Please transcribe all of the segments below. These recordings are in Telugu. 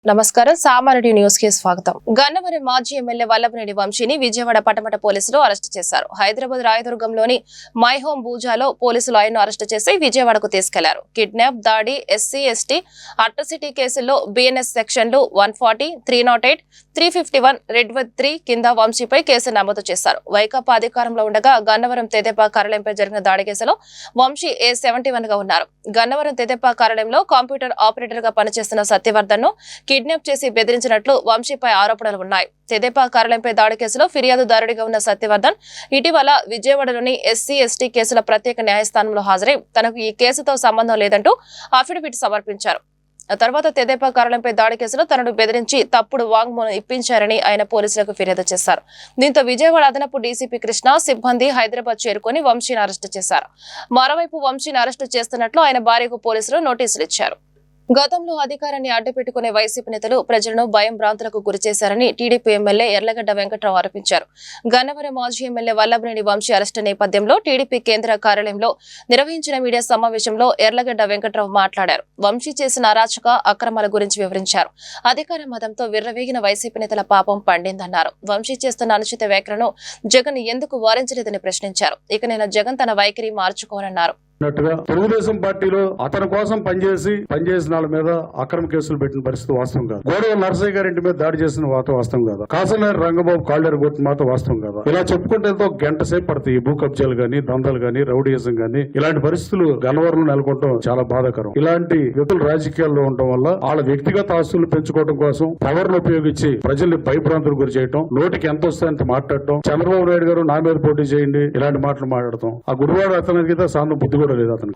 నమస్కారం. సామాన్యుడి న్యూస్ కి స్వాగతం. గన్నవరం మాజీ ఎమ్మెల్యే వల్లభనేని వంశీని విజయవాడ పటమట పోలీసులు అరెస్టు చేశారు. హైదరాబాద్ రాయదుర్గంలోని మై హోమ్ బూజాలో పోలీసులు ఆయన్ను అరెస్టు చేసి విజయవాడకు తీసుకెళ్లారు. కిడ్నాప్, దాడి, ఎస్సీ, ఎస్టీ, అట్రాసిటీ కేసుల్లో బిఎన్ఎస్ సెక్షన్లు 140, 308, 351, రెడ్ విత్ 3 కింద వంశీపై కేసు నమోదు చేశారు. వైకాపా అధికారంలో ఉండగా గన్నవరం తెదేపా కార్యాలయంపై జరిగిన దాడి కేసులో వంశీ A71 గా ఉన్నారు. గన్నవరం తెదేపా కార్యాలయంలో కంప్యూటర్ ఆపరేటర్ గా పనిచేస్తున్న సత్యవర్ధన్ ను కిడ్నాప్ చేసి బెదిరించినట్లు వంశీపై ఆరోపణలు ఉన్నాయి. తెదేపా కార్యాలయంపై దాడి కేసులో ఫిర్యాదుదారుడిగా ఉన్న సత్యవర్ధన్ ఇటీవల విజయవాడలోని ఎస్సీ, ఎస్టీ కేసుల ప్రత్యేక న్యాయస్థానంలో హాజరై తనకు ఈ కేసుతో సంబంధం లేదంటూ అఫిడవిట్ సమర్పించారు. ఆ తర్వాత తెదేపా కార్యాలయంపై దాడి కేసులో తనను బెదిరించి తప్పుడు వాంగ్మూలం ఇప్పించారని ఆయన పోలీసులకు ఫిర్యాదు చేశారు. దీంతో విజయవాడ అదనపు డీసీపీ కృష్ణ సిబ్బంది హైదరాబాద్ చేరుకుని వంశీని అరెస్టు చేశారు. మరోవైపు వంశీని అరెస్టు చేస్తున్నట్లు ఆయన భార్యకు పోలీసులు నోటీసులు ఇచ్చారు. గతంలో అధికారాన్ని అడ్డుపెట్టుకునే వైసీపీ నేతలు ప్రజలను భయం భ్రాంతులకు గురిచేశారని టీడీపీ ఎమ్మెల్యే ఎర్లగడ్డ వెంకట్రావు ఆరోపించారు. గన్నవరం మాజీ ఎమ్మెల్యే వల్లభనేని వంశీ అరెస్టు నేపథ్యంలో టీడీపీ కేంద్ర కార్యాలయంలో నిర్వహించిన మీడియా సమావేశంలో ఎర్లగడ్డ వెంకట్రావు మాట్లాడారు. వంశీ చేసిన అరాచక అక్రమాల గురించి వివరించారు. అధికార మదంతో విర్రవీగిన వైసీపీ నేతల పాపం పండిందన్నారు. వంశీ చేస్తున్న అనుచిత వ్యాఖ్యలను జగన్ ఎందుకు వారించలేదని ప్రశ్నించారు. ఇక నేను జగన్ తన వైఖరి మార్చుకోనన్నారు. తెలుగుదేశం పార్టీలో అతని కోసం పనిచేసిన వాళ్ళ మీద అక్రమ కేసులు పెట్టిన పరిస్థితి వాస్తవం కాదు. గోడవ నరసయ్య గారి ఇంటి మీద దాడి చేసిన వాస్తవం కాదు. కాసనేరు రంగబాబు కాళ్ళేరు కొట్టిన మాత్రం వాస్తవం కాదు. ఇలా చెప్పుకుంటే గంట సేపు పడతాయి. భూ కబ్జాలు గానీ, దందాలు గానీ, రౌడీయిజం గానీ, ఇలాంటి పరిస్థితులు గన్నవరంలో నెలకొనడం చాలా బాధాకరం. ఇలాంటి వ్యక్తులు రాజకీయాల్లో ఉండటం వల్ల వాళ్ళ వ్యక్తిగత ఆస్తులు పెంచుకోవడం కోసం పవర్ ను ఉపయోగించి ప్రజల్ని భయభ్రాంతులు గురి చేయడం, నోటికి ఎంత వస్తాయంత మాట్లాడటం, చంద్రబాబు నాయుడు గారు నా మీద పోటీ చేయండి ఇలాంటి మాటలు మాట్లాడటం. ఆ గురువాడు అతనికి సాంతం బుద్ధి లేదు.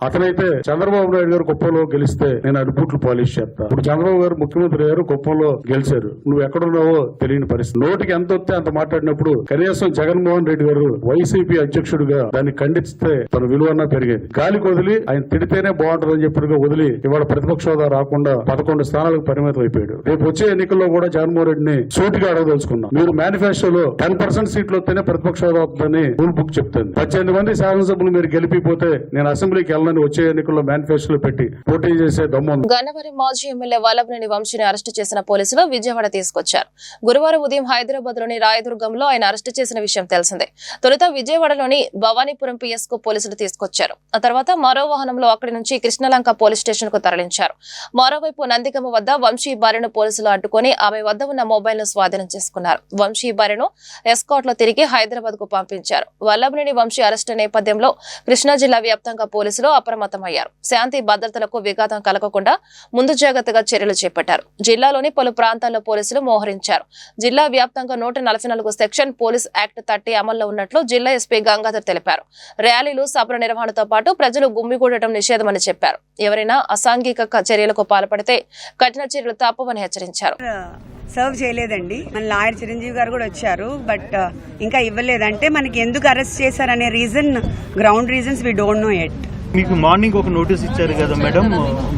అతనైతే చంద్రబాబు నాయుడు గారు కుప్పంలో గెలిస్తే నేను అడుపుట్లు పాలిష్ చేస్తా. ఇప్పుడు చంద్రబాబు గారు ముఖ్యమంత్రి గారు కుప్పంలో గెలిచారు. నువ్వు ఎక్కడున్నావో తెలియని పరిస్థితి. నోటికి ఎంత వస్తే అంత మాట్లాడినప్పుడు కనీసం జగన్మోహన్ రెడ్డి గారు వైసీపీ అధ్యక్షుడిగా దాన్ని ఖండిస్తే తన విలువన్నా పెరిగేది. గాలికి వదిలి ఆయన తిడితేనే బాగుంటుందని చెప్పిగా వదిలి ఇవాళ ప్రతిపక్ష హోదా రాకుండా 11 స్థానాలకు పరిమితం అయిపోయాడు. రేపు వచ్చే ఎన్నికల్లో కూడా జగన్మోహన్ రెడ్డిని సూటిగా అడగదలుచుకున్నాం. మీరు మేనిఫెస్టోలో 10% సీట్లు వస్తేనే ప్రతిపక్ష హోదా వస్తుందని రూల్ బుక్ చెప్తుంది. 18 మంది శాసనసభ్యులు మీరు గెలిపిపోతే నేను అసెంబ్లీకి వెళ్ళని వచ్చే ఎన్నికల్లో మేనిఫెస్టోలో పెట్టి పోటీ చేసే దమ్ము. గన్నవరం మాజీ ఎమ్మెల్యే వల్లభనేని వంశీని అరెస్టు చేసిన పోలీసులు విజయవాడ తీసుకొచ్చారు. గురువారం ఉదయం హైదరాబాద్ లోని రాయదుర్గంలో ఆయన అరెస్టు చేసిన విషయం తెలిసిందే. తొలుత విజయవాడలోని భవానీపురం పిఎస్ కు పోలీసులు తీసుకొచ్చారు. ఆ తర్వాత మరో వాహనంలో అక్కడి నుంచి కృష్ణలంక పోలీస్ స్టేషన్ కు తరలించారు. మరోవైపు నందిగమ వద్ద వంశీ భార్యను పోలీసులు అడ్డుకొని ఆమె వద్ద ఉన్న మొబైల్ ను స్వాధీనం చేసుకున్నారు. వంశీ భార్యను ఎస్కాట్ లో తిరిగి హైదరాబాద్ కు పంపించారు. వల్లభనేని వంశీ అరెస్టు నేపథ్యంలో కృష్ణా జిల్లా వ్యాప్తంగా పోలీసులు అప్రమత్తమయ్యారు. శాంతి భద్రతలకు విఘాతం కలగకుండా ముందు జాగ్రత్తగా చర్యలు చేపట్టారు. జిల్లాలోని పలు ప్రాంతాల్లో పోలీసులు మోహరించారు. జిల్లా వ్యాప్తంగా 144 సెక్షన్ పోలీస్ యాక్ట్ 30 అమల్లో ఉన్నట్లు జిల్లా ఎస్పీ గంగాధర్ తెలిపారు. ర్యాలీలు, సభల నిర్వహణతో పాటు ప్రజలు గుమ్మిగూడటం నిషేధమని చెప్పారు. ఎవరైనా అసాంఘిక చర్యలకు పాల్పడితే కఠిన చర్యలు తప్పవని హెచ్చరించారు. సర్వ్ చేయలేదండి. మన లాయర్ చిరంజీవి గారు కూడా వచ్చారు, బట్ ఇంకా ఇవ్వలేదంటే మనకి ఎందుకు అరెస్ట్ చేశారనే reason, ground reasons we don't know yet. మీకు మార్నింగ్ ఒక నోటీస్ ఇచ్చారు కదా మేడం,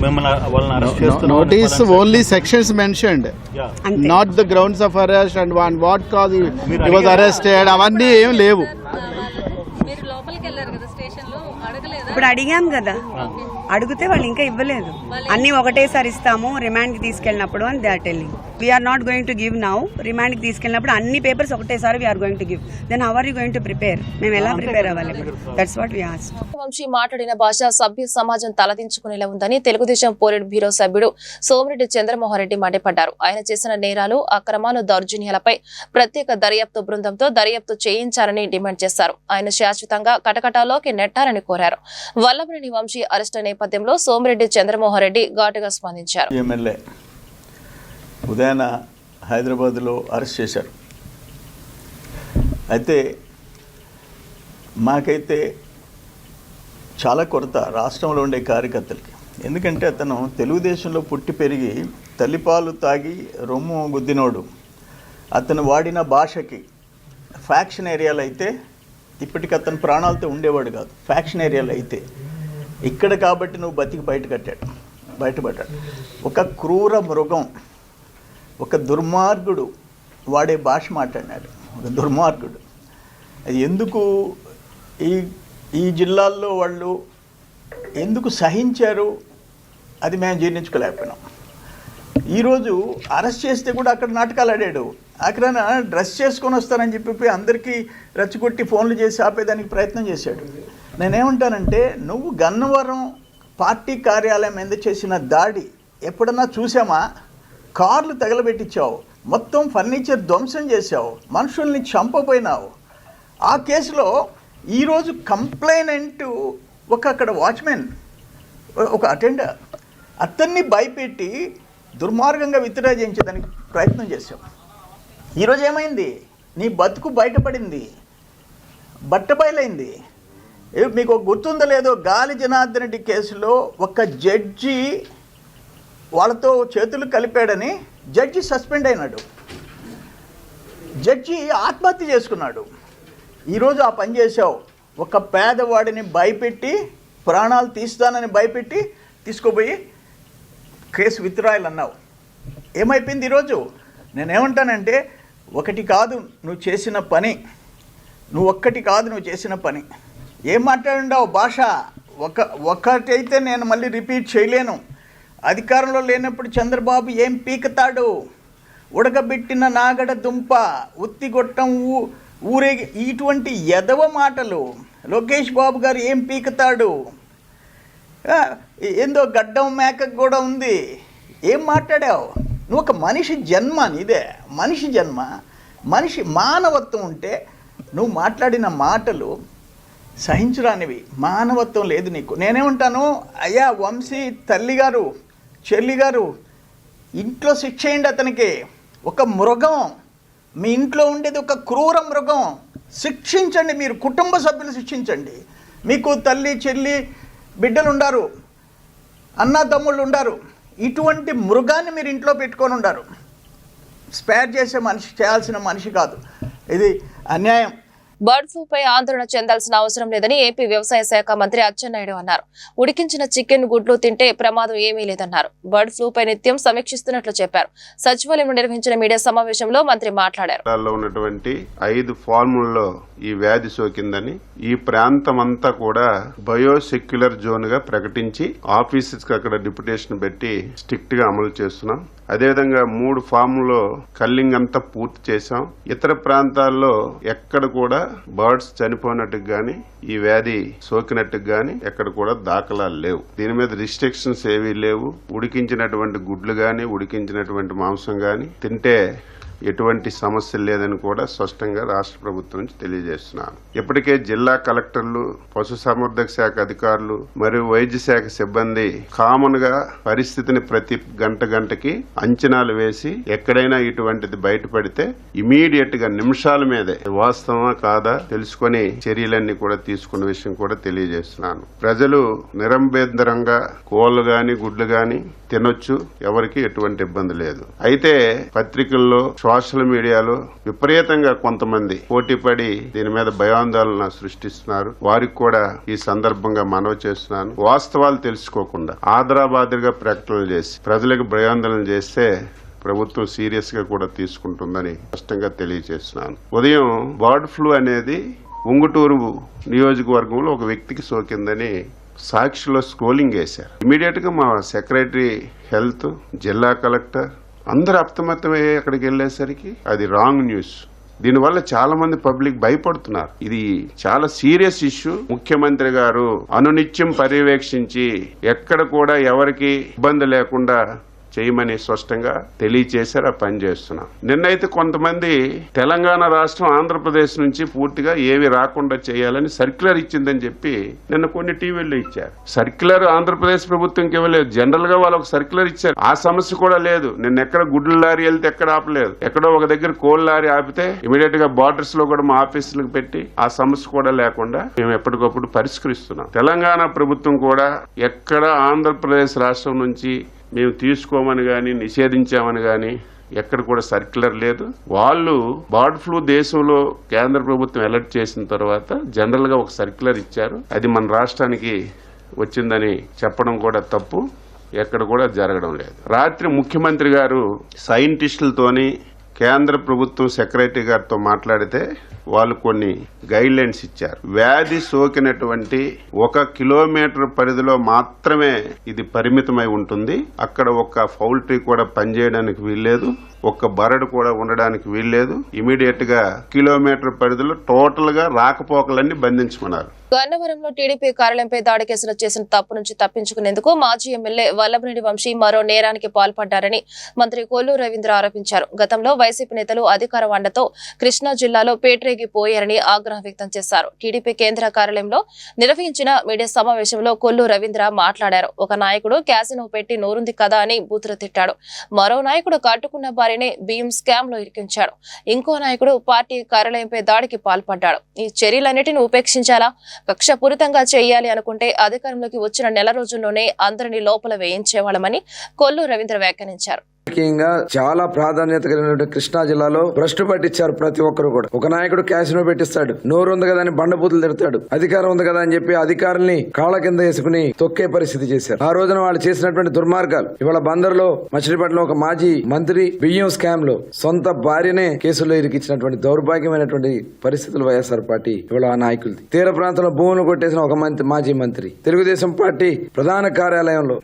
మిమ్మల్ని వాళ్ళని అరెస్ట్ చేస్తున్నారు. Notice only sections mentioned, not the grounds of arrest and what cause he was arrested అవన్నీ ఏం లేవు. ఇప్పుడు అడిగాం కదా, అడిగితే వాళ్ళు ఇంకా ఇవ్వలేదు. అన్ని ఒకటేసారి ఇస్తాము రిమాండ్ కి తీసుకెళ్ళినప్పుడు అని they are telling. We are not going to give now. Remand కి తీసుకెళ్ళినప్పుడు అన్ని పేపర్స్ ఒకటేసారి we are going to give. Then how are you going to prepare? మేము ఎలా ప్రిపేర్ అవ్వాలి? That's what we asked. Vamshi మాట్లాడిన భాష సభ్య సమాజం తలదించుకునేలా ఉందని తెలుగుదేశం పోలిట్ బ్యూరో సభ్యుడు సోమిరెడ్డి చంద్రమోహన్ రెడ్డి మండిపడ్డారు. ఆయన చేసిన నేరాలు, అక్రమాలు, దౌర్జన్యాలపై ప్రత్యేక దర్యాప్తు బృందంతో దర్యాప్తు చేయించాలని డిమాండ్ చేశారు. ఆయన శాశ్వతంగా కటకటాలోకి నెట్టారని కోరారు. వల్లభనేని వంశీ అరెస్టు నేపథ్యంలో సోమిరెడ్డి చంద్రమోహన్ రెడ్డి ఘాటుగా స్పందించారు. ఎమ్మెల్యే ఉదయాన హైదరాబాద్లో అరెస్ట్ చేశారు. అయితే మాకైతే చాలా కొరత రాష్ట్రంలో ఉండే కార్యకర్తలకి. ఎందుకంటే అతను తెలుగుదేశంలో పుట్టి పెరిగి తల్లిపాలు తాగి రొమ్ము గుద్దినోడు. అతను వాడిన భాషకి ఫ్యాక్షన్ ఏరియాలో అయితే ఇప్పటికి అతను ప్రాణాలతో ఉండేవాడు కాదు. ఫ్యాక్షన్ ఏరియాలో అయితే ఇక్కడ కాబట్టి నువ్వు బతికి బయటపడ్డాడు. ఒక క్రూర మృగం, ఒక దుర్మార్గుడు వాడే భాష మాట్లాడినాడు. ఒక దుర్మార్గుడు. అది ఎందుకు ఈ జిల్లాల్లో వాళ్ళు ఎందుకు సహించారు అది మేము జీర్ణించుకోలేకపోయినాం. ఈరోజు అరెస్ట్ చేస్తే కూడా అక్కడ నాటకాలు ఆడాడు. అక్కడ డ్రెస్ చేసుకొని వస్తానని చెప్పి అందరికీ రెచ్చగొట్టి ఫోన్లు చేసి ఆపేదానికి ప్రయత్నం చేశాడు. నేనేమంటానంటే, నువ్వు గన్నవరం పార్టీ కార్యాలయం మీద చేసిన దాడి ఎప్పుడన్నా చూసామా? కార్లు తగలబెట్టించావు, మొత్తం ఫర్నిచర్ ధ్వంసం చేశావు, మనుషుల్ని చంపపోయినావు. ఆ కేసులో ఈరోజు కంప్లైనెంట్ అక్కడ వాచ్మెన్, ఒక అటెండర్, అతన్ని భయపెట్టి దుర్మార్గంగా విత్డ్రా చేయించేదానికి ప్రయత్నం చేశాం. ఈరోజు ఏమైంది? నీ బతుకు బయటపడింది, బట్టబయలైంది. మీకు గుర్తుందో లేదో, గాలి జనార్దన్ రెడ్డి కేసులో ఒక జడ్జి వాళ్ళతో చేతులు కలిపాడని జడ్జి సస్పెండ్ అయినాడు. జడ్జి ఆత్మహత్య చేసుకున్నాడు. ఈరోజు ఆ పని చేశావు. ఒక పేదవాడిని భయపెట్టి, ప్రాణాలు తీస్తానని భయపెట్టి తీసుకుపోయి కేసు విత్డ్రాయల్ అన్నావు. ఏమైపోయింది ఈరోజు? నేనేమంటానంటే, ఒకటి కాదు నువ్వు చేసిన పని, ఒక్కటి కాదు నువ్వు చేసిన పని. ఏం మాట్లాడుండావు భాష? ఒకటైతే నేను మళ్ళీ రిపీట్ చేయలేను. అధికారంలో లేనప్పుడు చంద్రబాబు ఏం పీకుతాడు? ఉడకబెట్టిన నాగడ దుంప, ఉత్తిగొట్టం ఊరేగి, ఇటువంటి ఎదవ మాటలు. లోకేష్ బాబు గారు ఏం పీకుతాడు? ఏందో గడ్డం మేకకు కూడా ఉంది. ఏం మాట్లాడావు నువ్వు? ఒక మనిషి జన్మ నీదే, మనిషి జన్మ, మనిషి మానవత్వం ఉంటే నువ్వు మాట్లాడిన మాటలు సహించరానివి. మానవత్వం లేదు నీకు. నేనేమంటాను, అయ్యా వంశీ తల్లిగారు, చెల్లిగారు, ఇంట్లో శిక్ష చేయండి అతనికి. ఒక మృగం, మీ ఇంట్లో ఉండేది ఒక క్రూర మృగం. శిక్షించండి, మీరు కుటుంబ సభ్యులు శిక్షించండి. మీకు తల్లి, చెల్లి, బిడ్డలు ఉండారు, అన్న తమ్ముళ్ళు ఉండారు. ఇటువంటి మృగాన్ని మీరు ఇంట్లో పెట్టుకొని ఉండారు. స్పేర్ చేసే మనిషి, చేయాల్సిన మనిషి కాదు. ఇది అన్యాయం. బర్డ్ ఫ్లూపై ఆందోళన చెందాల్సిన అవసరం లేదని ఏపీ వ్యవసాయ శాఖ మంత్రి అచ్చెన్నాయుడు అన్నారు. ఉడికించిన చికెన్, గుడ్లు తింటే ప్రమాదం ఏమీ లేదన్నారు. బర్డ్ ఫ్లూపై నిత్యం సమీక్షిస్తున్నట్లు చెప్పారు. సచివాలయంలో నిర్వహించిన మీడియా సమావేశంలో మంత్రి మాట్లాడారు. ఉన్నటువంటి 5 ఫార్ముల్లో ఈ వ్యాధి సోకిందని ఈ ప్రాంతం అంతా కూడా బయోసెక్యులర్ జోన్ గా ప్రకటించి ఆఫీసెస్ కి అక్కడ డిప్యుటేషన్ పెట్టి స్ట్రిక్ట్ గా అమలు చేస్తున్నాం. అదేవిధంగా 3 ఫామ్లో కల్లింగ్ అంతా పూర్తి చేశాం. ఇతర ప్రాంతాల్లో ఎక్కడ కూడా బర్డ్స్ చనిపోయినట్టుకు గాని, ఈ వ్యాధి సోకినట్టుకు గాని ఎక్కడ కూడా దాఖలాలు లేవు. దీని మీద రిస్ట్రిక్షన్స్ ఏవీ లేవు. ఉడికించినటువంటి గుడ్లు గాని, ఉడికించినటువంటి మాంసం గాని తింటే ఎటువంటి సమస్య లేదని కూడా స్పష్టంగా రాష్ట్ర ప్రభుత్వం నుంచి తెలియజేస్తున్నాను. ఇప్పటికే జిల్లా కలెక్టర్లు, పశుసంవర్ధక శాఖ అధికారులు మరియు వైద్య శాఖ సిబ్బంది కామన్ గా పరిస్థితిని ప్రతి గంటకి అంచనాలు వేసి ఎక్కడైనా ఇటువంటిది బయటపడితే ఇమీడియట్ గా నిమిషాల మీదే వాస్తవమా కాదా తెలుసుకుని చర్యలన్నీ కూడా తీసుకున్న విషయం కూడా తెలియజేస్తున్నాను. ప్రజలు నిరంబేందరంగా కోళ్లు గాని, గుడ్లు గాని తినొచ్చు, ఎవరికి ఎటువంటి ఇబ్బంది లేదు. అయితే పత్రికల్లో, సోషల్ మీడియాలో విపరీతంగా కొంతమంది పోటీపడి దీని మీద భయాందోళన సృష్టిస్తున్నారు. వారికి కూడా ఈ సందర్భంగా మనవి చేస్తున్నాను. వాస్తవాలు తెలుసుకోకుండా ఆదరాబాదరిగా ప్రకటనలు చేసి ప్రజలకు భయాందోళన చేస్తే ప్రభుత్వం సీరియస్ గా కూడా తీసుకుంటుందని స్పష్టంగా తెలియజేస్తున్నాను. ఉదయం బర్డ్ ఫ్లూ అనేది ఉంగుటూరు నియోజకవర్గంలో ఒక వ్యక్తికి సోకిందని సాక్షిలో స్క్రోలింగ్ వేశారు. ఇమీడియట్ గా మా సెక్రటరీ హెల్త్, జిల్లా కలెక్టర్ అందరూ అప్రమత్తమయ్యే అక్కడికి వెళ్లేసరికి అది రాంగ్ న్యూస్. దీనివల్ల చాలా మంది పబ్లిక్ భయపడుతున్నారు. ఇది చాలా సీరియస్ ఇష్యూ. ముఖ్యమంత్రి గారు అనునిత్యం పర్యవేక్షించి ఎక్కడ కూడా ఎవరికి ఇబ్బంది లేకుండా చేయమని స్పష్టంగా తెలియచేశారు. ఆ పని చేస్తున్నాం. నిన్నైతే కొంతమంది తెలంగాణ రాష్ట్రం, ఆంధ్రప్రదేశ్ నుంచి పూర్తిగా ఏవి రాకుండా చేయాలని సర్క్యులర్ ఇచ్చిందని చెప్పి నిన్న కొన్ని టీవీల్లో ఇచ్చారు. సర్క్యులర్ ఆంధ్రప్రదేశ్ ప్రభుత్వంకి ఇవ్వలేదు, జనరల్ గా వాళ్ళకి సర్క్యులర్ ఇచ్చారు. ఆ సమస్య కూడా లేదు. నిన్న ఎక్కడ గుడ్ల లారీ వెళ్తే ఎక్కడ ఆపలేదు. ఎక్కడో ఒక దగ్గర కోల్ లారీ ఆపితే ఇమీడియట్ గా బార్డర్స్ లో కూడా మా ఆఫీసులకు పెట్టి ఆ సమస్య కూడా లేకుండా మేము ఎప్పటికప్పుడు పరిష్కరిస్తున్నాం. తెలంగాణ ప్రభుత్వం కూడా ఎక్కడ ఆంధ్రప్రదేశ్ రాష్ట్రం నుంచి మేము తీసుకోమని గాని, నిషేధించామని గాని ఎక్కడ కూడా సర్క్యులర్ లేదు. వాళ్ళు బర్డ్ ఫ్లూ దేశంలో కేంద్ర ప్రభుత్వం అలర్ట్ చేసిన తర్వాత జనరల్ గా ఒక సర్క్యులర్ ఇచ్చారు. అది మన రాష్ట్రానికి వచ్చిందని చెప్పడం కూడా తప్పు. ఎక్కడ కూడా జరగడం లేదు. రాత్రి ముఖ్యమంత్రి గారు సైంటిస్టులతోని కేంద్ర ప్రభుత్వం సెక్రటరీ గారితో మాట్లాడితే వాళ్ళు కొన్ని గైడ్ లైన్స్ ఇచ్చారు. వ్యాధి సోకినటువంటి 1 కిలోమీటర్ పరిధిలో మాత్రమే ఇది పరిమితమై ఉంటుంది. అక్కడ ఒక పౌల్ట్రీ కూడా పనిచేయడానికి వీల్లేదు, ఒక్క బరడు కూడా ఉండడానికి వీల్లేదు. ఇమీడియట్ గా కిలోమీటర్ పరిధిలో టోటల్ గా రాకపోకలన్నీ బంధించమన్నారు. గన్నవరంలో టీడీపీ కార్యాలయంపై దాడి కేసులో చేసిన తప్పు నుంచి తప్పించుకునేందుకు మాజీ ఎమ్మెల్యే వల్లభనేని వంశీ మరో నేరానికి పాల్పడ్డారని మంత్రి కొల్లు రవీంద్ర ఆరోపించారు. గతంలో వైసీపీ నేతలు అధికార వండతో కృష్ణా జిల్లాలో పేటరేగిపోయారని ఆగ్రహం వ్యక్తం చేశారు. టీడీపీ కేంద్ర కార్యాలయంలో నిర్వహించిన మీడియా సమావేశంలో కొల్లు రవీంద్ర మాట్లాడారు. ఒక నాయకుడు క్యాసినో పెట్టి నోరుంది కదా అని బూతులు తిట్టాడు. మరో నాయకుడు కట్టుకున్న భార్యనే బియ్యం స్కామ్ లో ఇరికించాడు. ఇంకో నాయకుడు పార్టీ కార్యాలయంపై దాడికి పాల్పడ్డాడు. ఈ చర్యలన్నిటిని ఉపేక్షించాలా? కక్షపూరితంగా చేయాలి అనుకుంటే అధికారంలోకి వచ్చిన నెల రోజుల్లోనే అందరినీ లోపల వేయించేవాళ్ళమని కొల్లు రవీంద్ర వ్యాఖ్యానించారు. రాజకీయంగా చాలా ప్రాధాన్యత కలిగినటువంటి కృష్ణా జిల్లాలో భ్రష్టు పట్టించారు. ప్రతి ఒక్కరు కూడా ఒక నాయకుడు క్యాసినో పెట్టిస్తాడు, నోరు ఉంది కదా అని బండబూతులు తిడతాడు, అధికారం ఉంది కదా అని చెప్పి అధికారుల్ని కాళ్ళ కింద వేసుకుని తొక్కే పరిస్థితి చేశారు. ఆ రోజున వాళ్ళు చేసినటువంటి దుర్మార్గాలు ఇవాళ బందర్లో మచిలీపట్నంలో ఒక మాజీ మంత్రి బియ్యం స్కామ్ లో సొంత భార్యనే కేసుల్లో ఇరికించినటువంటి దౌర్భాగ్యమైనటువంటి పరిస్థితులు వైఎస్ఆర్ పార్టీ ఇవాళ ఆ నాయకులది. తీర ప్రాంతంలో భూములు కొట్టేసిన ఒక మాజీ మంత్రి, తెలుగుదేశం పార్టీ ప్రధాన కార్యాలయంలో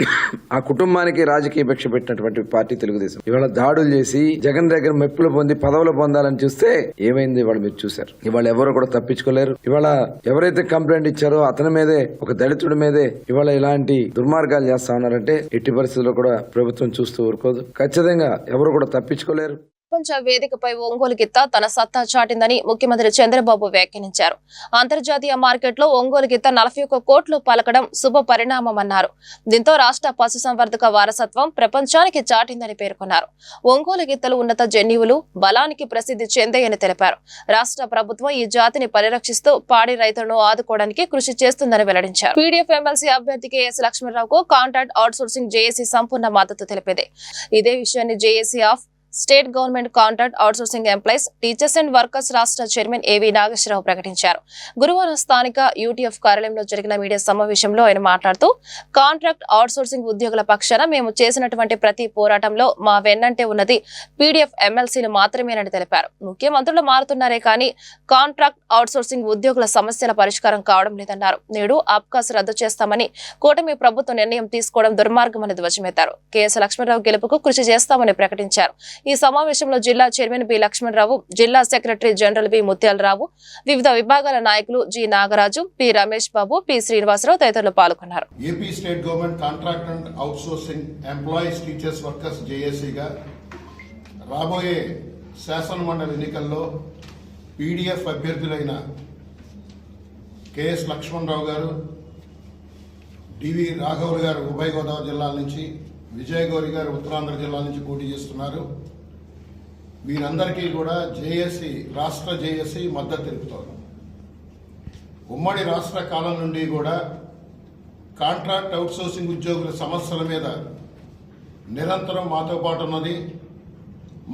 ఆ కుటుంబానికి రాజకీయ భిక్ష పెట్టినటువంటి పార్టీ తెలుగుదేశం ఇవాళ దాడులు చేసి జగన్ దగ్గర మెప్పులు పొంది పదవులు పొందాలని చూస్తే ఏమైంది ఇవాళ మీరు చూశారు. ఇవాళ ఎవరు కూడా తప్పించుకోలేరు. ఇవాళ ఎవరైతే కంప్లైంట్ ఇచ్చారో అతని మీదే, ఒక దళితుడి మీదే ఇవాళ ఇలాంటి దుర్మార్గాలు చేస్తా ఉన్నారంటే ఎట్టి పరిస్థితుల్లో కూడా ప్రభుత్వం చూస్తూ ఊరుకోదు. ఖచ్చితంగా ఎవరు కూడా తప్పించుకోలేరు. ప్రపంచ వేదికపై ఒంగోలు గిత్త తన సత్తా చాటిందని ముఖ్యమంత్రి చంద్రబాబు వ్యాఖ్యానించారు. అంతర్జాతీయ మార్కెట్లో ఒంగోలు గిత్త 41 కోట్లు పలకడం శుభ పరిణామమన్నారు. దీంతో రాష్ట్ర పశుసంవర్ధక వారసత్వం ప్రపంచానికి చాటిందని పేర్కొన్నారు. ఒంగోలు గిత్తలు ఉన్నత జన్యువులు, బలానికి ప్రసిద్ధి చెందాయని తెలిపారు. రాష్ట్ర ప్రభుత్వం ఈ జాతిని పరిరక్షిస్తూ పాడి రైతులను ఆదుకోవడానికి కృషి చేస్తుందని వెల్లడించారు. పీడీఎఫ్ ఎమ్మెల్సీ అభ్యర్థి కెఎస్ లక్ష్మణరావుకు కాంట్రాక్ట్ అవుట్సోర్సింగ్ జేఏసీ సంపూర్ణ మద్దతు తెలిపింది. ఇదే విషయాన్ని JAC of state government contract outsourcing employees, teachers and workers రాష్ట్ర చైర్మన్ ఏవి నాగేశ్వరరావు ప్రకటించారు. గురువారం స్థానిక యూటీఎఫ్ కార్యాలయంలో జరిగిన మీడియా సమావేశంలో ఆయన మాట్లాడుతూ, కాంట్రాక్ట్ అవుట్సోర్సింగ్ ఉద్యోగుల పక్షాన మేము చేసినటువంటి ప్రతి పోరాటంలో మా వెన్నంటే ఉన్నది పీడీఎఫ్ ఎమ్మెల్సీలు మాత్రమేనని తెలిపారు. ముఖ్యమంత్రులు మారుతున్నారే కానీ కాంట్రాక్ట్ అవుట్సోర్సింగ్ ఉద్యోగుల సమస్యల పరిష్కారం కావడం లేదన్నారు. నేడు అబ్కాస్ రద్దు చేస్తామని కూటమి ప్రభుత్వం నిర్ణయం తీసుకోవడం దుర్మార్గమని ధ్వజమెత్తారు. కెఎస్ లక్ష్మణరావు గెలుపుకు కృషి చేస్తామని ప్రకటించారు. ఈ సమావేశంలో జిల్లా చైర్మన్ బి లక్ష్మణరావు, జిల్లా సెక్రటరీ జనరల్ బి ముత్యాలరావు, వివిధ విభాగాల నాయకులు G Nagaraju, P Ramesh Babu, P Srinivasarao తదితరులు పాల్గొన్నారు. AP state government contract and outsourcing employees, teachers, workers జేఏసీగా రాబోయే శాసనమండలి ఎన్నికల్లో పీడీఎఫ్ అభ్యర్థులైన కెఎస్ లక్ష్మణరావు గారు, డివి రాఘవులు గారు ఉభయ గోదావరి జిల్లాల నుంచి, విజయ్ గౌరి గారు ఉత్తరాంధ్ర జిల్లా నుంచి పోటీ చేస్తున్నారు. వీరందరికీ కూడా జేఏసీ, రాష్ట్ర జేఏసీ మద్దతు తెలుపుతోంది. ఉమ్మడి రాష్ట్ర కాలం నుండి కూడా కాంట్రాక్ట్ అవుట్సోర్సింగ్ ఉద్యోగుల సమస్యల మీద నిరంతరం మాతో పాటు ఉన్నది.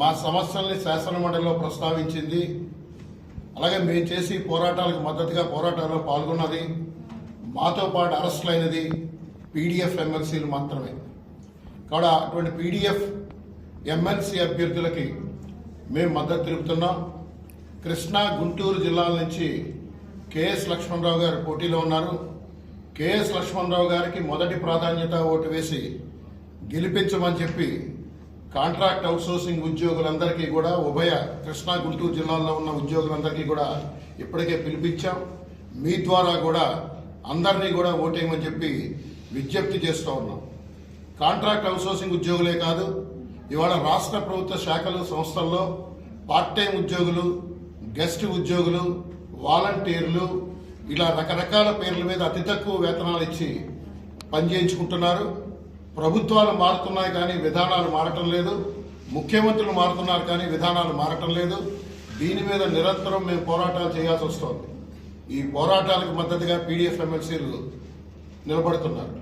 మా సమస్యల్ని శాసనమండలిలో ప్రస్తావించింది. అలాగే మేము చేసి పోరాటాలకు మద్దతుగా పోరాటాల్లో పాల్గొన్నది. మాతో పాటు అరెస్టులైనది పీడీఎఫ్ ఎమ్మెల్సీలు మాత్రమే. కాబట్టి అటువంటి పీడీఎఫ్ ఎమ్మెల్సీ అభ్యర్థులకి మేము మద్దతు తెలుపుతున్నాం. కృష్ణా, గుంటూరు జిల్లాల నుంచి కెఎస్ లక్ష్మణరావు గారు పోటీలో ఉన్నారు. కెఎస్ లక్ష్మణరావు గారికి మొదటి ప్రాధాన్యత ఓటు వేసి గెలిపించమని చెప్పి కాంట్రాక్ట్ అవుట్సోర్సింగ్ ఉద్యోగులందరికీ కూడా, ఉభయ కృష్ణా, గుంటూరు జిల్లాల్లో ఉన్న ఉద్యోగులందరికీ కూడా ఇప్పటికే పిలిపించాం. మీ ద్వారా కూడా అందరినీ కూడా ఓటేయమని చెప్పి విజ్ఞప్తి చేస్తూ ఉన్నాం. కాంట్రాక్ట్ అవుట్సోర్సింగ్ ఉద్యోగులే కాదు, ఇవాళ రాష్ట్ర ప్రభుత్వ శాఖలు, సంస్థల్లో పార్ట్ టైం ఉద్యోగులు, గెస్ట్ ఉద్యోగులు, వాలంటీర్లు, ఇలా రకరకాల పేర్ల మీద అతి తక్కువ వేతనాలు ఇచ్చి పనిచేయించుకుంటున్నారు. ప్రభుత్వాలు మారుతున్నాయి కానీ విధానాలు మారటం లేదు. ముఖ్యమంత్రులు మారుతున్నారు కానీ విధానాలు మారటం లేదు. దీని మీద నిరంతరం మేము పోరాటాలు చేయాల్సి వస్తోంది. ఈ పోరాటాలకు మద్దతుగా పీడీఎఫ్ ఎమ్మెల్సీలు నిలబడుతున్నారు.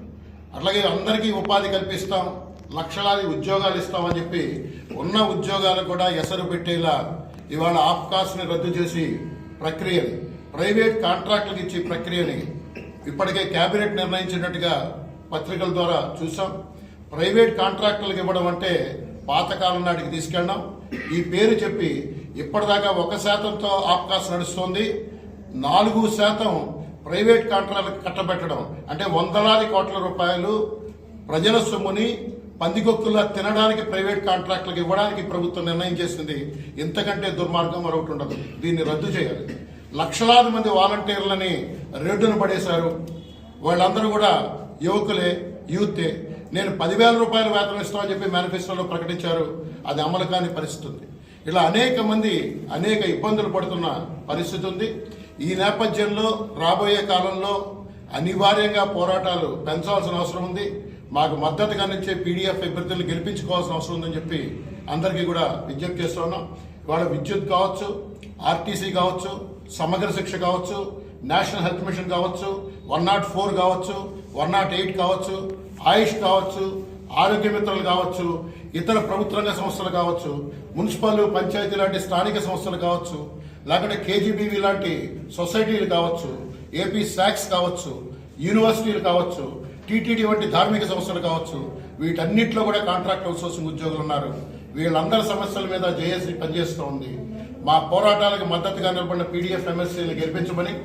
అట్లాగే అందరికీ ఉపాధి కల్పిస్తాం, లక్షలాది ఉద్యోగాలు ఇస్తామని చెప్పి ఉన్న ఉద్యోగాలు కూడా ఎసరు పెట్టేలా ఇవాళ ఆప్కాస్ని రద్దు చేసి ప్రక్రియని, ప్రైవేట్ కాంట్రాక్టులకు ఇచ్చే ప్రక్రియని ఇప్పటికే కేబినెట్ నిర్ణయించినట్టుగా పత్రికల ద్వారా చూసాం. ప్రైవేట్ కాంట్రాక్టులకు ఇవ్వడం అంటే పాతకాలం నాటికి తీసుకెళ్ళడం. ఈ పేరు చెప్పి ఇప్పటిదాకా 1%తో ఆప్కాస్ నడుస్తోంది. 4% ప్రైవేట్ కాంట్రాక్టులకు కట్టబెట్టడం, అంటే వందలాది కోట్ల రూపాయలు ప్రజల సొమ్ముని పందికొక్కులా తినడానికి ప్రైవేట్ కాంట్రాక్టులకు ఇవ్వడానికి ప్రభుత్వం నిర్ణయం చేసింది. ఇంతకంటే దుర్మార్గం మరొకటి ఉండదు. దీన్ని రద్దు చేయాలి. లక్షలాది మంది వాలంటీర్లని రెడ్డును పడేశారు. వాళ్ళందరూ కూడా యువకులే, యూతే. నేను 10,000 రూపాయల వేతనం ఇస్తామని చెప్పి మేనిఫెస్టోలో ప్రకటించారు. అది అమలు కాని పరిస్థితి ఉంది. ఇలా అనేక మంది అనేక ఇబ్బందులు పడుతున్న పరిస్థితి ఉంది. ఈ నేపథ్యంలో రాబోయే కాలంలో అనివార్యంగా పోరాటాలు పెంచాల్సిన అవసరం ఉంది. మాకు మద్దతుగా నిచ్చే పీడీఎఫ్ అభ్యర్థులను గెలిపించుకోవాల్సిన అవసరం ఉందని చెప్పి అందరికీ కూడా విజ్ఞప్తి చేస్తూ ఉన్నాం. ఇవాళ విద్యుత్ కావచ్చు, ఆర్టీసీ కావచ్చు, సమగ్ర శిక్ష కావచ్చు, నేషనల్ హెల్త్ మిషన్ కావచ్చు, 104 కావచ్చు, 108 కావచ్చు, ఆయుష్ కావచ్చు, ఆరోగ్య మిత్రులు కావచ్చు, ఇతర ప్రభుత్వ రంగ సంస్థలు కావచ్చు, మున్సిపల్, పంచాయతీ లాంటి స్థానిక సంస్థలు కావచ్చు, లేకుంటే కేజీబీవీ లాంటి సొసైటీలు కావచ్చు, ఏపీ శాక్స్ కావచ్చు, యూనివర్సిటీలు కావచ్చు, టీటీడీ వంటి ధార్మిక సంస్థలు కావచ్చు, వీటన్నిటిలో కూడా కాంట్రాక్ట్ అవుట్సోర్సింగ్ ఉద్యోగులు ఉన్నారు. వీళ్ళందరి సమస్యల మీద జేఏసీ పనిచేస్తూ ఉంది. మా పోరాటాలకు మద్దతుగా నిలబడిన పీడీఎఫ్ ఎమ్మెల్సీని గెలిపించమని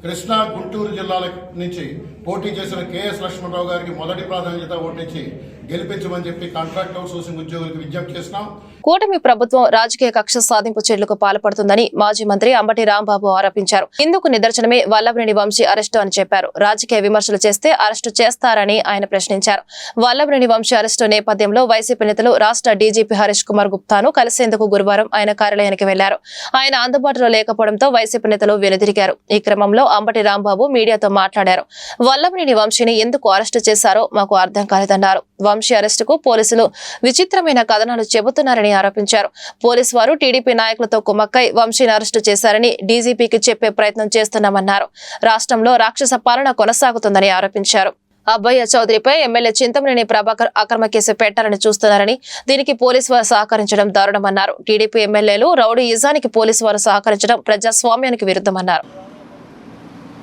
కృష్ణా, గుంటూరు జిల్లాల నుంచి పోటీ చేసిన కేఎస్ లక్ష్మణరావు గారికి మొదటి ప్రాధాన్యత ఓటించి గెలిపించమని చెప్పి కాంట్రాక్ట్ అవుట్సోర్సింగ్ ఉద్యోగులకు విజ్ఞప్తి చేసినాం. కూటమి ప్రభుత్వం రాజకీయ కక్ష సాధింపు చర్యలకు పాల్పడుతుందని మాజీ మంత్రి అంబటి రాంబాబు ఆరోపించారు. ఇందుకు నిదర్శనమే వల్లభనేని వంశీ అరెస్టు అని చెప్పారు. రాజకీయ విమర్శలు చేస్తే అరెస్టు చేస్తారని ఆయన ప్రశ్నించారు. వల్లభనేని వంశీ అరెస్టు నేపథ్యంలో వైసీపీ నేతలు రాష్ట్ర డీజీపీ హరీష్ కుమార్ గుప్తాను కలిసేందుకు గురువారం ఆయన కార్యాలయానికి వెళ్లారు. ఆయన అందుబాటులో లేకపోవడంతో వైసీపీ నేతలు వెనుదిరిగారు. ఈ క్రమంలో అంబటి రాంబాబు మీడియాతో మాట్లాడారు. వల్లభనేని వంశీని ఎందుకు అరెస్టు చేశారో మాకు అర్థం కాలేదన్నారు. వంశీ అరెస్టుకు పోలీసులు విచిత్రమైన కథనాలు చెబుతున్నారని ఆరోపించారు. పోలీసు వారు టీడీపీ నాయకులతో కుమ్మక్కై వంశీని అరెస్టు చేశారని డీజీపీకి చెప్పే ప్రయత్నం చేస్తున్నామన్నారు. రాష్ట్రంలో రాక్షస పాలన కొనసాగుతుందని ఆరోపించారు. అబ్బయ్య చౌదరిపై ఎమ్మెల్యే చింతమనేని ప్రభాకర్ అక్రమ కేసు పెట్టాలని చూస్తున్నారని, దీనికి పోలీసు వారు సహకరించడం దారుణమన్నారు. టీడీపీ ఎమ్మెల్యేలు రౌడీ యుజానికి పోలీసు వారు సహకరించడం ప్రజాస్వామ్యానికి విరుద్ధమన్నారు.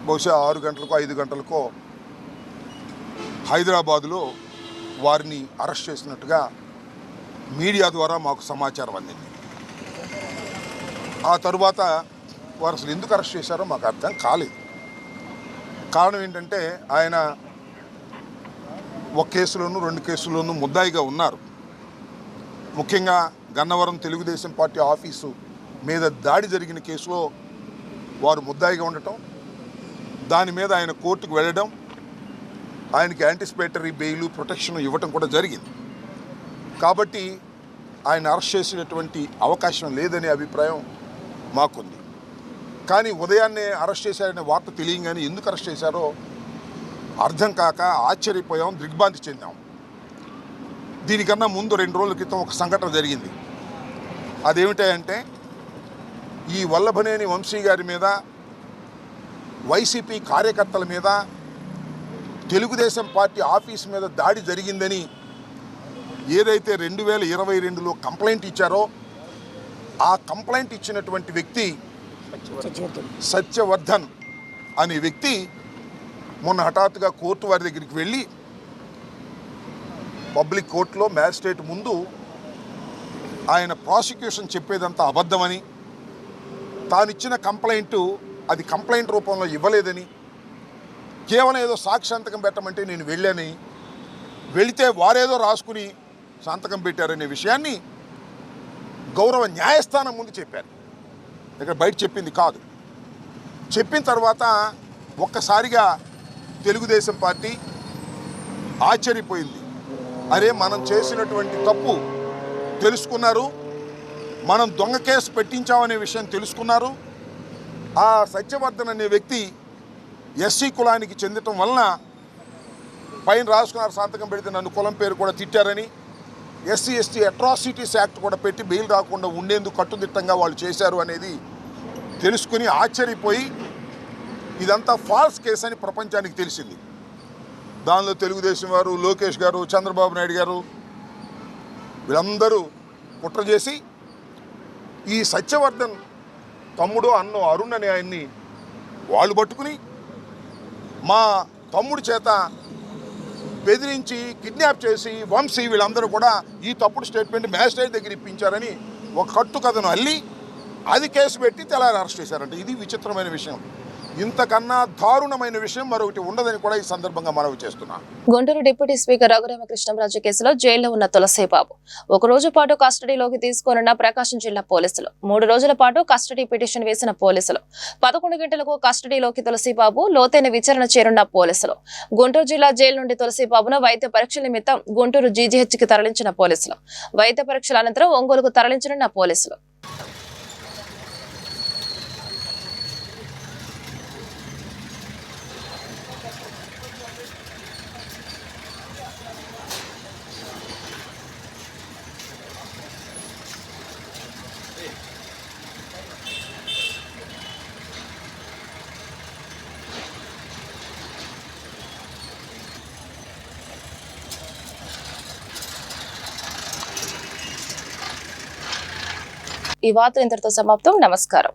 బహుశా 6 గంటలకో 5 గంటలకో హైదరాబాదులో వారిని అరెస్ట్ చేసినట్టుగా మీడియా ద్వారా మాకు సమాచారం అందింది. ఆ తరువాత వారు అసలు ఎందుకు అరెస్ట్ చేశారో మాకు అర్థం కాలేదు. కారణం ఏంటంటే ఆయన ఒక కేసులోనూ 2 కేసుల్లోనూ ముద్దాయిగా ఉన్నారు. ముఖ్యంగా గన్నవరం తెలుగుదేశం పార్టీ ఆఫీసు మీద దాడి జరిగిన కేసులో వారు ముద్దాయిగా ఉండటం, దాని మీద ఆయన కోర్టుకు వెళ్ళడం, ఆయనకి యాంటిసిపేటరీ బెయిల్, ప్రొటెక్షన్ ఇవ్వటం కూడా జరిగింది. కాబట్టి ఆయన అరెస్ట్ చేసేటటువంటి అవకాశం లేదనే అభిప్రాయం మాకుంది. కానీ ఉదయాన్నే అరెస్ట్ చేశారనే వార్త తెలియగానే ఎందుకు అరెస్ట్ చేశారో అర్థం కాక ఆశ్చర్యపోయాం, దిగ్భ్రాంతి చెందాం. దీనికన్నా ముందు 2 రోజుల క్రితం ఒక సంఘటన జరిగింది. అదేమిటంటే ఈ వల్లభనేని వంశీ గారి మీద, వైసీపీ కార్యకర్తల మీద, తెలుగుదేశం పార్టీ ఆఫీస్ మీద దాడి జరిగిందని ఏదైతే 2022లో కంప్లైంట్ ఇచ్చారో ఆ కంప్లైంట్ ఇచ్చినటువంటి వ్యక్తి సత్యవర్ధన్ అనే వ్యక్తి మొన్న హఠాత్తుగా కోర్టు వారి దగ్గరికి వెళ్ళి పబ్లిక్ కోర్టులో మ్యాజిస్ట్రేట్ ముందు ఆయన ప్రాసిక్యూషన్ చెప్పేదంతా అబద్ధమని, తానిచ్చిన కంప్లైంట్ అది కంప్లైంట్ రూపంలో ఇవ్వలేదని, కేవలం ఏదో సాక్షి సంతకం పెట్టమంటే నేను వెళ్ళాని, వెళితే వారేదో రాసుకుని సంతకం పెట్టారనే విషయాన్ని గౌరవ న్యాయస్థానం ముందు చెప్పారు. ఇక్కడ బయట చెప్పింది కాదు. చెప్పిన తర్వాత ఒక్కసారిగా తెలుగుదేశం పార్టీ ఆశ్చర్యపోయింది. అరే, మనం చేసినటువంటి తప్పు తెలుసుకున్నారు, మనం దొంగ కేసు పెట్టించామనే విషయం తెలుసుకున్నారు. ఆ సత్యవర్ధన్ అనే వ్యక్తి ఎస్సీ కులానికి చెందటం వలన పైన రాసుకున్నారు, సంతకం పెడితే నన్ను కులం పేరు కూడా తిట్టారని, ఎస్సీ ఎస్టీ అట్రాసిటీస్ యాక్ట్ కూడా పెట్టి బెయిల్ రాకుండా ఉండేందుకు కట్టుదిట్టంగా వాళ్ళు చేశారు అనేది తెలుసుకుని ఆశ్చర్యపోయి ఇదంతా ఫాల్స్ కేసు అని ప్రపంచానికి తెలిసింది. దానిలో తెలుగుదేశం వారు, లోకేష్ గారు, చంద్రబాబు నాయుడు గారు వీళ్ళందరూ కుట్ర చేసి ఈ సత్యవర్ధన్ తమ్ముడు అన్నో అరుణ్ అనే ఆయన్ని వాళ్ళు పట్టుకుని మా తమ్ముడి చేత బెదిరించి కిడ్నాప్ చేసి వంశీ వీళ్ళందరూ కూడా ఈ తప్పుడు స్టేట్మెంట్ మ్యాజిస్ట్రేట్ దగ్గర ఇప్పించారని ఒక కట్టు కథను అల్లి అది కేసు పెట్టి తెల్లారి అరెస్ట్ చేశారంట. ఇది విచిత్రమైన విషయం. ఇంతకన్నా దారుణమైన విషయం మరొకటి ఉండదని కూడా ఈ సందర్భంగా మనవి చేస్తున్నాను. గుంటూరు డిప్యూటీ స్పీకర్ రఘురామకృష్ణంరాజు కేసులో జైల్లో ఉన్న తులసిబాబు ఒక రోజు పాటు కస్టడీలోకి తీసుకోనున్న ప్రకాశం జిల్లా పోలీసులు 3 రోజుల పాటు కస్టడీ పిటిషన్ వేసిన పోలీసులు 11 గంటలకు కస్టడీలోకి తులసిబాబు లోతైన విచారణ చేరున్న పోలీసులు గుంటూరు జిల్లా జైలు నుండి తులసిబాబును వైద్య పరీక్షల నిమిత్తం గుంటూరు జీజీహెచ్కి తరలించిన పోలీసులు వైద్య పరీక్షల అనంతరం ఒంగోలుకు తరలించనున్న పోలీసులు. ఈ వార్త ఇంతటితో సమాప్తం. నమస్కారం.